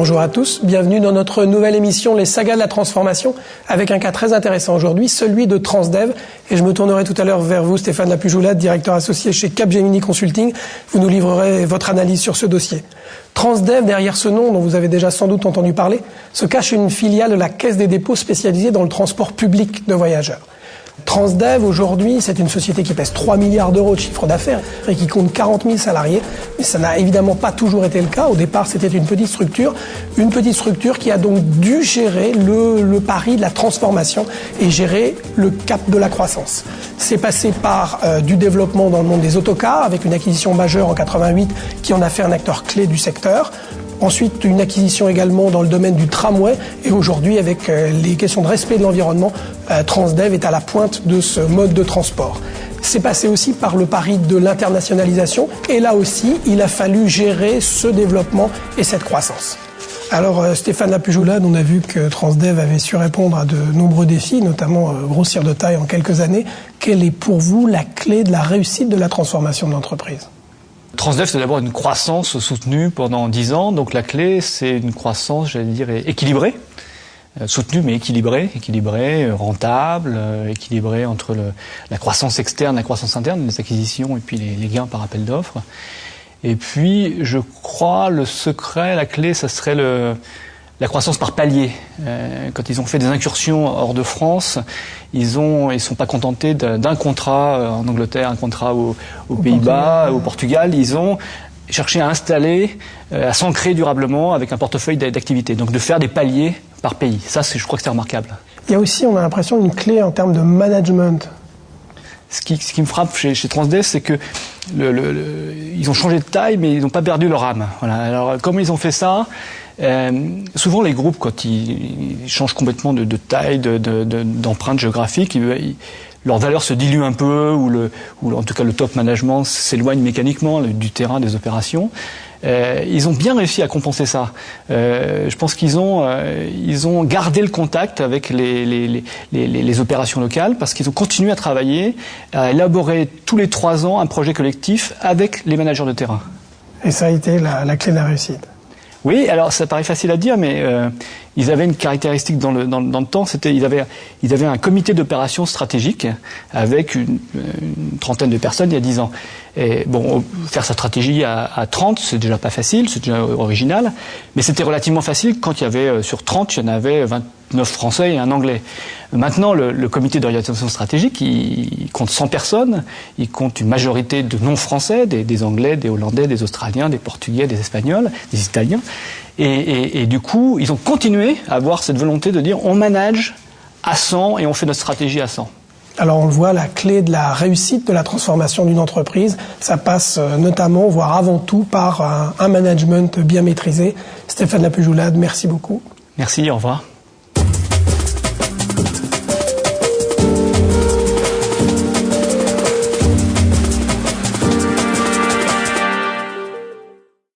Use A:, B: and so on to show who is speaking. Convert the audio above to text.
A: Bonjour à tous, bienvenue dans notre nouvelle émission Les Sagas de la Transformation, avec un cas très intéressant aujourd'hui, celui de Transdev. Et je me tournerai tout à l'heure vers vous, Stéphane Lapujoulade, directeur associé chez Capgemini Consulting. Vous nous livrerez votre analyse sur ce dossier. Transdev, derrière ce nom dont vous avez déjà sans doute entendu parler, se cache une filiale de la Caisse des dépôts spécialisée dans le transport public de voyageurs. Transdev, aujourd'hui, c'est une société qui pèse 3 milliards d'euros de chiffre d'affaires et qui compte 40 000 salariés. Mais ça n'a évidemment pas toujours été le cas. Au départ, c'était une petite structure qui a donc dû gérer le pari de la transformation et gérer le cap de la croissance. C'est passé par du développement dans le monde des autocars, avec une acquisition majeure en 88 qui en a fait un acteur clé du secteur. Ensuite, une acquisition également dans le domaine du tramway. Et aujourd'hui, avec les questions de respect de l'environnement, Transdev est à la pointe de ce mode de transport. C'est passé aussi par le pari de l'internationalisation. Et là aussi, il a fallu gérer ce développement et cette croissance. Alors, Stéphane Lapujoulade, on a vu que Transdev avait su répondre à de nombreux défis, notamment grossir de taille en quelques années. Quelle est pour vous la clé de la réussite de la transformation de l'entreprise ?
B: Transdev, c'est d'abord une croissance soutenue pendant 10 ans. Donc la clé, c'est une croissance, j'allais dire, équilibrée. Soutenue, mais équilibrée, rentable, équilibrée entre la croissance externe, la croissance interne, les acquisitions et puis les gains par appel d'offres. Et puis, je crois, le secret, la clé, ça serait la croissance par palier. Quand ils ont fait des incursions hors de France, ils sont pas contentés d'un contrat en Angleterre, un contrat aux Pays-Bas, au Portugal. Ils ont cherché à installer, à s'ancrer durablement avec un portefeuille d'activités. Donc de faire des paliers par pays. Ça, je crois que c'est remarquable.
A: Il y a aussi, on a l'impression, une clé en termes de management.
B: Ce qui me frappe chez Transdev, c'est que ils ont changé de taille, mais ils n'ont pas perdu leur âme. Voilà. Alors, comment ils ont fait ça ? Souvent, les groupes, quand ils changent complètement de taille, d'empreinte géographique, leur valeur se dilue un peu, ou en tout cas le top management s'éloigne mécaniquement du terrain des opérations. Ils ont bien réussi à compenser ça. Je pense qu'ils ont gardé le contact avec les opérations locales parce qu'ils ont continué à travailler, à élaborer tous les 3 ans un projet collectif avec les managers de terrain.
A: Et ça a été la clé de la réussite.
B: Oui, alors ça paraît facile à dire, mais ils avaient une caractéristique dans le temps, c'était ils avaient un comité d'opération stratégique avec une trentaine de personnes il y a 10 ans. Et bon, faire sa stratégie à 30, c'est déjà pas facile, c'est déjà original, mais c'était relativement facile quand il y avait sur 30, il y en avait 29 Français et un Anglais. Maintenant, le comité d'orientation stratégique, il compte 100 personnes, il compte une majorité de non-Français, des Anglais, des Hollandais, des Australiens, des Portugais, des Espagnols, des Italiens. Et du coup, ils ont continué à avoir cette volonté de dire on manage à 100 et on fait notre stratégie à 100.
A: Alors on le voit, la clé de la réussite de la transformation d'une entreprise, ça passe notamment, voire avant tout, par un management bien maîtrisé. Stéphane Lapujoulade, merci beaucoup.
B: Merci, au revoir.